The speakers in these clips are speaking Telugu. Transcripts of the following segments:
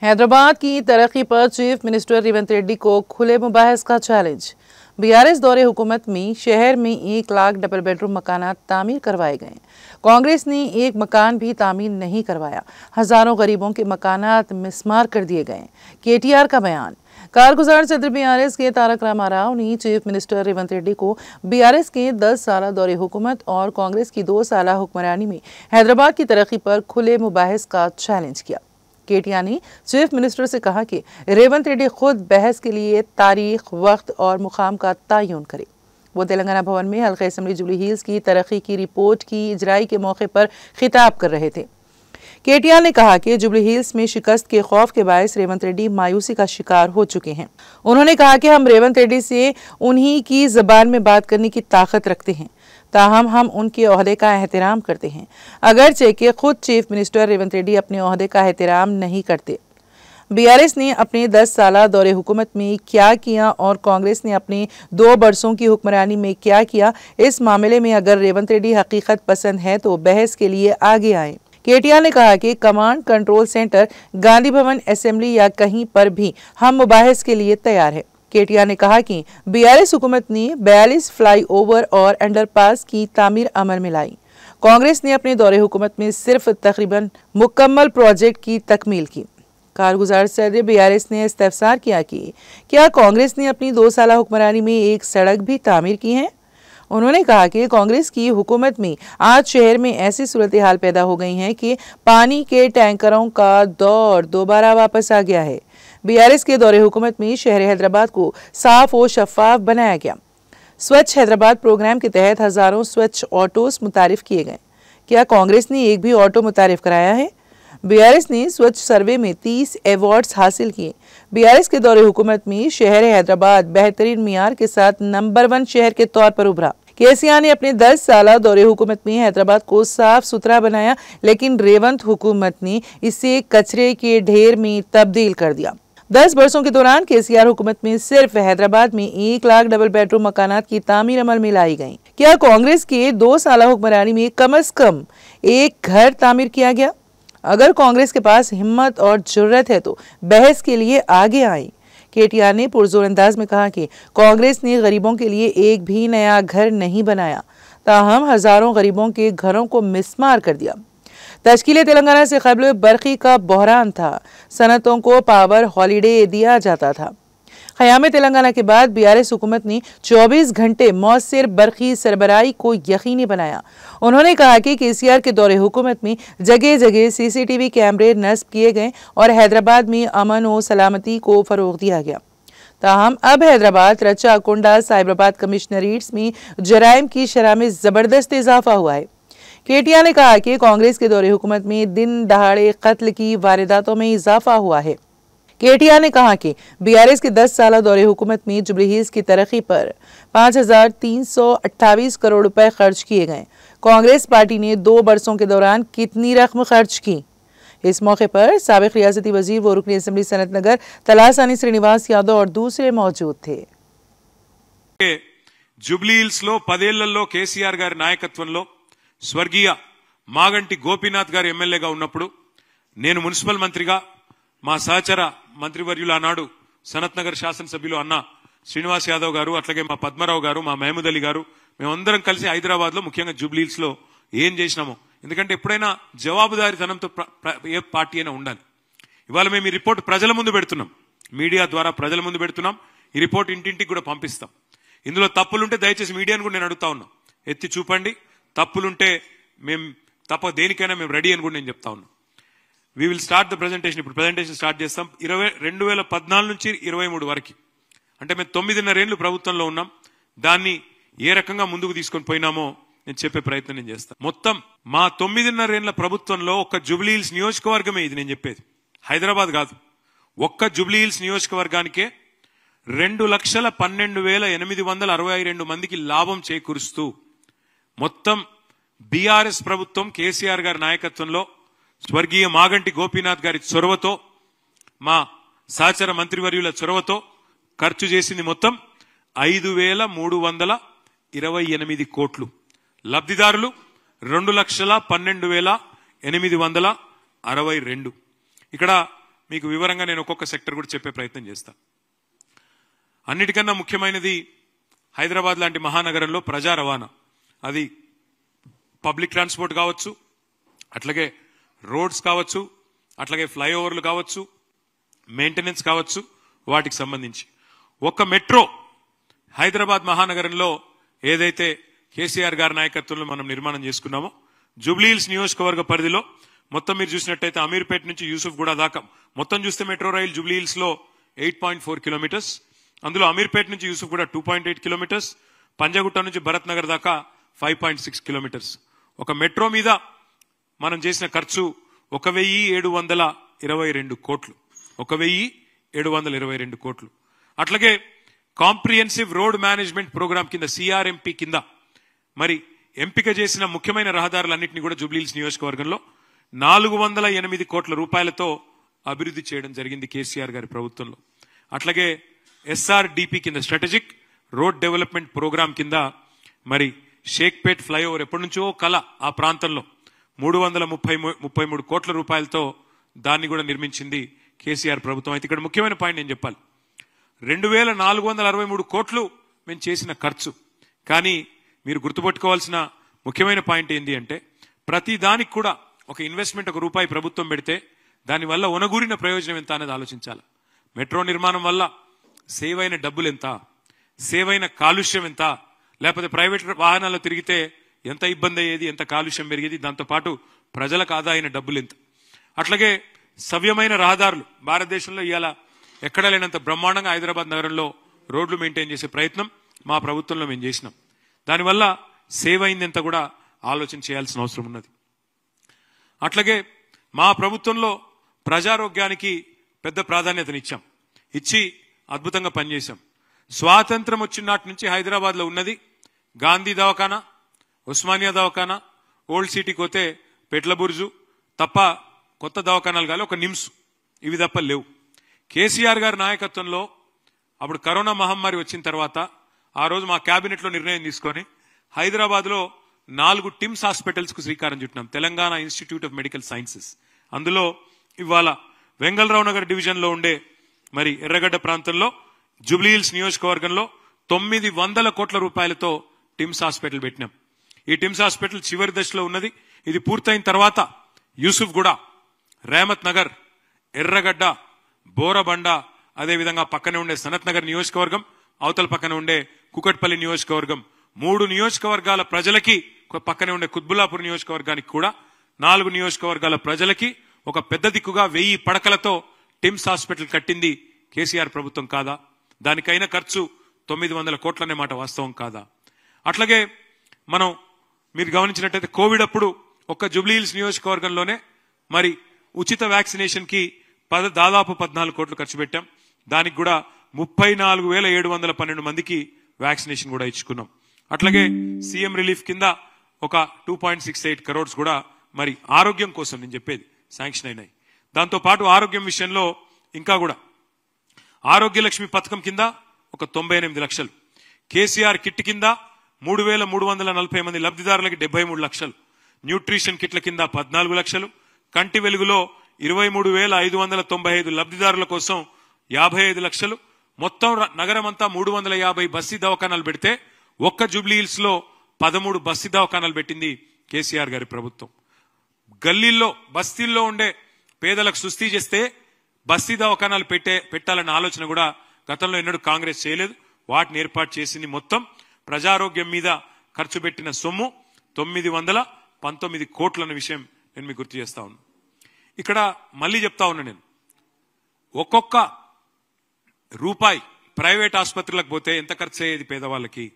हैदराबाद की तरक्की पर चीफ मिनिस्टर रेवंत रेड्डी को खुले मुबाहिस का चैलेंज। बीआरएस दौरे हुकूमत में शहर में 1 लाख डबल बेडरूम मकानात तामीर करवाए गए। कांग्रेस ने एक मकान भी तामीर नहीं करवाया। हजारों गरीबों के मकानात मिसमार कर दिए गए। केटीआर का बयान। कारगुजार सदर बीआरएस के तारक रामा राव ने चीफ मिनिस्टर रेवंत रेड्डी को बीआरएस के 10 साल दौरे हुकूमत और कांग्रेस की 2 साल हुक्मरानी में हैदराबाद की तरक्की पर खुले मुबाहिस का चैलेंज किया। केटीआर ने चीफ मिनिस्टर से कहा कि रेवंत रेड्डी खुद बहस के लिए तारीख, वक्त और मुकाम का तयन करे। वो तेलंगाना भवन में हल्का असेंबली जुबली हिल्स की तरक्की की रिपोर्ट की इजराई के मौके पर खिताब कर रहे थे। केटीआर ने कहा कि जुबली हिल्स में शिकस्त के खौफ के बायस रेवंत रेड्डी मायूसी का शिकार हो चुके हैं। उन्होंने कहा कि हम रेवंत रेड्डी से उन्हीं की जबान में बात करने की ताकत रखते हैं, ताहम हम उनके ओहदे का एहतराम करते हैं, अगरचे कि खुद चीफ मिनिस्टर रेवंत रेड्डी अपने ओहदे का एहतराम नहीं करते। बीआरएस ने अपने 10 साल दौरे हुकूमत में क्या किया और कांग्रेस ने अपने 2 बरसों की हुक्मरानी में क्या किया, इस मामले में अगर रेवंत रेड्डी हकीकत पसंद है तो बहस के लिए आगे आए। केटीआर ने कहा कि command control centre, Gandhi Bhavan, assembly या कहीं पर भी हम मुबाहिस के लिए तैयार है। केटीआर ने कहा कि बीआरएस हुकूमत ने 42 फ्लाईओवर और अंडरपास की तामीर अमल में लाई। कांग्रेस ने अपने दौरे हुकूमत में सिर्फ तकरीबन मुकम्मल प्रोजेक्ट की तकमील की। कारगुजार सदर बीआरएस ने इस्तफसार किया कि क्या कांग्रेस ने अपनी 2 साल हुक्मरानी में एक सड़क भी तामीर की है। उन्होंने कहा कि कांग्रेस की हुकूमत में आज शहर में ऐसी सूरत हाल पैदा हो गई है कि पानी के टैंकरों का दौर दोबारा वापस आ गया है। बीआरएस के दौरे हुकूमत में शहर हैदराबाद को साफ और शफाफ बनाया गया। स्वच्छ हैदराबाद प्रोग्राम के तहत हजारों स्वच्छ ऑटोस मुतारिफ किए गए। क्या कांग्रेस ने एक भी ऑटो मुतारिफ कराया है। बीआरएस ने स्वच्छ सर्वे में 30 अवार्ड्स हासिल किए। बीआरएस के दौरे हुकूमत में शहर हैदराबाद बेहतरीन मियार के साथ नंबर 1 शहर के तौर पर उभरा। केसीआर ने अपने 10 साल दौरे हुकूमत में हैदराबाद को साफ सुथरा बनाया, लेकिन रेवंत हुकूमत ने इसे कचरे के ढेर में तब्दील कर दिया। 10 वर्षों के दौरान केसीआर हुकूमत में सिर्फ हैदराबाद में 1 लाख डबल बेडरूम मकानात की तामीर अमल में लाई गई। क्या कांग्रेस के 2 साल हुक्मरानी में कम से कम एक घर तामीर किया गया। अगर कांग्रेस के पास हिम्मत और जुर्रत है तो बहस के लिए आगे आई। केटीआर ने पुरजोर अंदाज में कहा कि कांग्रेस ने गरीबों के लिए एक भी नया घर नहीं बनाया, ताहम हजारों गरीबों के घरों को मिसमार कर दिया। तश्कील तेलंगाना से कबल बरखी का बहरान था। सनतों को पावर हॉलीडे दिया जाता था। क़याम तेलंगाना के बाद बीआरएस हुकूमत ने 24 घंटे मौसर बरखी सरबराही को यकीनी बनाया। उन्होंने कहा कि केसीआर के दौरे हुकूमत में जगह जगह सीसीटीवी कैमरे नस्ब किए गए और हैदराबाद में अमन और सलामती को फरोग दिया गया। ताहम अब हैदराबाद, रचा, कुंडा, साइबराबाद कमिश्नरेट्स में जराइम की शरह में जबरदस्त इजाफा हुआ है। केटीआर ने कहा कि कांग्रेस के दौरे हुकूमत में दिन दहाड़े कत्ल की वारदातों में इजाफा हुआ है। केटीआर ने कहा कि बीआरएस के 10 साल दौरे हुकूमत में जुबली हिल्स की तरक्की पर 5328 करोड़ रुपए खर्च किए गए। कांग्रेस पार्टी ने 2 बरसों के दौरान कितनी रकम खर्च की। इस मौके पर साबिक रियासती वजीर व रुकन असेंबली सनत नगर तलासानी श्रीनिवास यादव और दूसरे मौजूद थे। जुबली हिल्स लो 10 ఏళ్లలో కేసీఆర్ గారి నాయకత్వంలో స్వర్గీయ మాగంటి గోపీనాథ్ గారు ఎమ్మెల్యేగా ఉన్నప్పుడు నేను మున్సిపల్ మంత్రిగా మా సహచర మంత్రివర్యులు ఆనాడు సనత్ నగర్ శాసనసభ్యులు అన్న శ్రీనివాస్ యాదవ్ గారు, అట్లాగే మా పద్మరావు గారు, మా మహమూద్ అలీ గారు, మేమందరం కలిసి హైదరాబాద్ లో ముఖ్యంగా జూబ్లీ హిల్స్ లో ఏం చేసినామో, ఎందుకంటే ఎప్పుడైనా జవాబుదారీతనంతో ఏ పార్టీ అయినా ఉండాలి. ఇవాళ మేము ఈ రిపోర్ట్ ప్రజల ముందు పెడుతున్నాం, మీడియా ద్వారా ప్రజల ముందు పెడుతున్నాం. ఈ రిపోర్ట్ ఇంటింటికి కూడా పంపిస్తాం. ఇందులో తప్పులుంటే దయచేసి మీడియాను కూడా నేను అడుగుతా ఉన్నా, ఎత్తి చూపండి. తప్పులుంటే మేము దేనికైనా మేము రెడీ అని కూడా నేను చెప్తా ఉన్నా. We will start the presentation. ఇప్పుడు ప్రెజెంటేషన్ స్టార్ట్ చేస్తాం. 2014 నుంచి 23 వరకు, అంటే మేము 9.5 ఏళ్లు ప్రభుత్వంలో ఉన్నాం. దాన్ని ఏ రకంగా ముందుకు తీసుకొని పోయినామో నేను చెప్పే ప్రయత్నం నేను చేస్తాను. మొత్తం మా 9.5 ఏళ్ల ప్రభుత్వంలో ఒక్క జూబ్లీ హిల్స్ నియోజకవర్గమే ఇది నేను చెప్పేది, హైదరాబాద్ కాదు. ఒక్క జూబ్లీ హిల్స్ నియోజకవర్గానికే 2,12,862 మందికి లాభం చేకూరుస్తూ మొత్తం బీఆర్ఎస్ ప్రభుత్వం కేసీఆర్ గారి నాయకత్వంలో స్వర్గీయ మాగంటి గోపీనాథ్ గారి చొరవతో, మా సహచర మంత్రివర్యుల చొరవతో ఖర్చు చేసింది మొత్తం 5,328 కోట్లు. లబ్ధిదారులు 2,12,862. ఇక్కడ మీకు వివరంగా నేను ఒక్కొక్క సెక్టర్ కూడా చెప్పే ప్రయత్నం చేస్తాను. అన్నిటికన్నా ముఖ్యమైనది హైదరాబాద్ లాంటి మహానగరంలో ప్రజా రవాణా. అది పబ్లిక్ ట్రాన్స్పోర్ట్ కావచ్చు, అట్లాగే రోడ్స్ కావచ్చు, అట్లాగే ఫ్లైఓవర్లు కావచ్చు, మెయింటెనెన్స్ కావచ్చు, వాటికి సంబంధించి ఒక్క మెట్రో హైదరాబాద్ మహానగరంలో ఏదైతే కేసీఆర్ గారి నాయకత్వంలో మనం నిర్మాణం చేసుకున్నామో, జూబ్లీహిల్స్ నియోజకవర్గ పరిధిలో మొత్తం మీరు చూసినట్టయితే అమీర్పేట నుంచి యూసుఫ్గూడ దాకా మొత్తం చూస్తే మెట్రో రైలు జూబ్లీహిల్స్ లో 8.4 కిలోమీటర్స్, అందులో అమీర్పేట నుంచి యూసుఫ్గూడ 2.8 కిలోమీటర్స్, పంజాగుట్ట నుంచి భరత్ నగర్ దాకా 5.6 కిలోమీటర్స్. ఒక మెట్రో మీద మనం చేసిన ఖర్చు 1,722 కోట్లు. 1,722 కోట్లు. అట్లాగే కాంప్రిహెన్సివ్ రోడ్ మేనేజ్మెంట్ ప్రోగ్రామ్ కింద సిఆర్ఎంపీ కింద మరి ఎంపిక చేసిన ముఖ్యమైన రహదారులన్నింటినీ కూడా జూబ్లీహిల్స్ నియోజకవర్గంలో 408 కోట్ల రూపాయలతో అభివృద్ధి చేయడం జరిగింది కేసీఆర్ గారి ప్రభుత్వంలో. అట్లాగే ఎస్ఆర్డిపి కింద స్ట్రాటజిక్ రోడ్ డెవలప్మెంట్ ప్రోగ్రామ్ కింద మరి షేక్పేట్ ఫ్లైఓవర్ ఎప్పటి నుంచో కల ఆ ప్రాంతంలో 333 కోట్ల రూపాయలతో దాన్ని కూడా నిర్మించింది కేసీఆర్ ప్రభుత్వం. అయితే ఇక్కడ ముఖ్యమైన పాయింట్ నేను చెప్పాలి, 2,463 కోట్లు మేము చేసిన ఖర్చు. కానీ మీరు గుర్తుపెట్టుకోవాల్సిన ముఖ్యమైన పాయింట్ ఏంటి అంటే, ప్రతి దానికి కూడా ఒక ఇన్వెస్ట్మెంట్ ₹1 ప్రభుత్వం పెడితే దానివల్ల ఒనగూరిన ప్రయోజనం ఎంత అనేది ఆలోచించాలి. మెట్రో నిర్మాణం వల్ల సేవ్ అయిన డబ్బులు ఎంత, సేవ్ అయిన కాలుష్యం ఎంత, లేకపోతే ప్రైవేట్ వాహనాల్లో తిరిగితే ఎంత ఇబ్బంది అయ్యేది, ఎంత కాలుష్యం పెరిగేది, దాంతోపాటు ప్రజలకు ఆదా అయిన డబ్బులు ఎంత. అట్లాగే సవ్యమైన రహదారులు భారతదేశంలో ఇవాళ ఎక్కడా లేనంత బ్రహ్మాండంగా హైదరాబాద్ నగరంలో రోడ్లు మెయింటైన్ చేసే ప్రయత్నం మా ప్రభుత్వంలో మేము చేసినాం. దానివల్ల సేవ్ అయింది ఎంత కూడా ఆలోచన చేయాల్సిన అవసరం ఉన్నది. అట్లాగే మా ప్రభుత్వంలో ప్రజారోగ్యానికి పెద్ద ప్రాధాన్యతనిచ్చాం, ఇచ్చి అద్భుతంగా పనిచేశాం. స్వాతంత్రం వచ్చిన నాటి నుంచి హైదరాబాద్ లో ఉన్నది గాంధీ దవాఖానా, ఉస్మానియా దవాఖానా, ఓల్డ్ సిటీకి పోతే పెట్లబుర్జు తప్ప కొత్త దవాఖానాలు కాదు, ఒక నిమ్స్, ఇవి తప్ప లేవు. కేసీఆర్ గారి నాయకత్వంలో అప్పుడు కరోనా మహమ్మారి వచ్చిన తర్వాత ఆ రోజు మా కేబినెట్ లో నిర్ణయం తీసుకొని హైదరాబాద్ లో 4 టిమ్స్ హాస్పిటల్స్ కు శ్రీకారం చుట్టినాం. Telangana institute of medical sciences. అందులో ఇవాళ వెంగళరావు నగర్ డివిజన్ లో ఉండే మరి ఎర్రగడ్డ ప్రాంతంలో జూబ్లీహిల్స్ నియోజకవర్గంలో 900 కోట్ల రూపాయలతో టిమ్స్ హాస్పిటల్ పెట్టినాం. ఈ టిమ్స్ హాస్పిటల్ చివరి దశలో ఉన్నది. ఇది పూర్తయిన తర్వాత యూసుఫ్గూడ, రేమత్ నగర్, ఎర్రగడ్డ, బోరబండ, అదేవిధంగా పక్కనే ఉండే సనత్ నగర్ నియోజకవర్గం, అవతల పక్కన ఉండే కుకట్పల్లి నియోజకవర్గం, 3 నియోజకవర్గాల ప్రజలకి, పక్కనే ఉండే కుత్బుల్లాపూర్ నియోజకవర్గానికి కూడా 4 నియోజకవర్గాల ప్రజలకి ఒక పెద్ద దిక్కుగా 1000 పడకలతో టిమ్స్ హాస్పిటల్ కట్టింది కేసీఆర్ ప్రభుత్వం కాదా? దానికైన ఖర్చు 900 కోట్లనే మాట వాస్తవం కాదా? అట్లాగే మనం మీరు గమనించినట్టయితే కోవిడ్ అప్పుడు ఒక్క జూబ్లీహిల్స్ నియోజకవర్గంలోనే మరి ఉచిత వ్యాక్సినేషన్ కి దాదాపు 14 కోట్లు ఖర్చు పెట్టాం. దానికి కూడా 34,712 మందికి వ్యాక్సినేషన్ కూడా ఇచ్చుకున్నాం. అట్లాగే సీఎం రిలీఫ్ కింద ఒక 2.68 crores కూడా మరి ఆరోగ్యం కోసం నేను చెప్పేది శాంక్షన్ అయినాయి. దాంతో పాటు ఆరోగ్యం విషయంలో ఇంకా కూడా ఆరోగ్య లక్ష్మి పథకం కింద ఒక 98 లక్షలు, కేసీఆర్ కిట్ కింద 3,340 మంది లబ్ధిదారులకి 73 లక్షలు, న్యూట్రిషన్ కిట్ల కింద 14 లక్షలు, కంటి వెలుగులో 23,595 లబ్ధిదారుల కోసం 55 లక్షలు, మొత్తం నగరం అంతా 350 బస్తీ దవాఖానాలు పెడితే ఒక్క జూబ్లీహిల్స్ లో 13 బస్తీ దవాఖానాలు పెట్టింది కేసీఆర్ గారి ప్రభుత్వం. గల్లీల్లో బస్తీల్లో ఉండే పేదలకు సుస్థి చేస్తే బస్తీ దవాఖానాలు పెట్టాలన్న ఆలోచన కూడా గతంలో ఎన్నడూ కాంగ్రెస్ చేయలేదు. వాటిని ఏర్పాటు చేసింది. మొత్తం ప్రజారోగ్యం మీద ఖర్చు పెట్టిన సొమ్ము 919 కోట్లన్న విషయం నేను మీకు గుర్తు చేస్తా ఉన్నా. ఇక్కడ మళ్ళీ చెప్తా ఉన్నా, నేను ఒక్కొక్క రూపాయి ప్రైవేట్ ఆసుపత్రులకు పోతే ఎంత ఖర్చు అయ్యేది పేదవాళ్ళకి.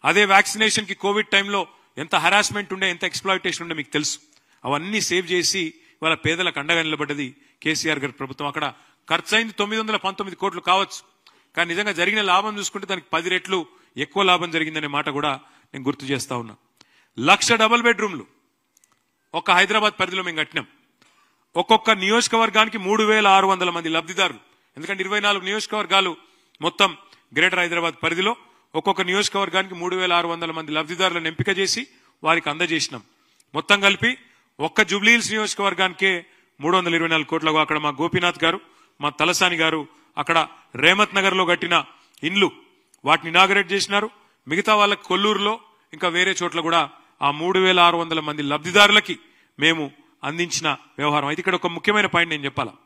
అదే వ్యాక్సినేషన్ కి కోవిడ్ టైంలో ఎంత హరాస్మెంట్ ఉండే, ఎంత ఎక్స్ప్లాయిటేషన్ ఉండే మీకు తెలుసు. అవన్నీ సేవ్ చేసి వాళ్ళ పేదలకు అండగా నిలబడ్డది కేసీఆర్ గారి ప్రభుత్వం. అక్కడ ఖర్చు అయింది 919 కోట్లు కావచ్చు, కానీ నిజంగా జరిగిన లాభం చూసుకుంటే దానికి 10 రెట్లు ఎక్కువ లాభం జరిగిందనే మాట కూడా నేను గుర్తు చేస్తా ఉన్నా. 1,00,000 డబుల్ బెడ్రూమ్లు ఒక హైదరాబాద్ పరిధిలో మేము కట్టినాం. ఒక్కొక్క నియోజకవర్గానికి 3,600 మంది లబ్ధిదారులు. ఎందుకంటే 24 నియోజకవర్గాలు మొత్తం గ్రేటర్ హైదరాబాద్ పరిధిలో ఒక్కొక్క నియోజకవర్గానికి 3,600 మంది లబ్ధిదారులను ఎంపిక చేసి వారికి అందజేసినాం. మొత్తం కలిపి ఒక్క జూబ్లీహిల్స్ నియోజకవర్గానికే 324 కోట్లకు అక్కడ మా గోపీనాథ్ గారు మా తలసాని గారు అక్కడ రేమత్ నగర్ లో కట్టిన ఇండ్లు వాటిని ఇనాగరేట్ చేసినారు. మిగతా వాళ్ళకి కొల్లూరులో ఇంకా వేరే చోట్ల కూడా ఆ 3600 మంది లబ్ధిదారులకి మేము అందించిన వ్యవహారం. అయితే ఇక్కడ ఒక ముఖ్యమైన పాయింట్ నేను చెప్పాలా.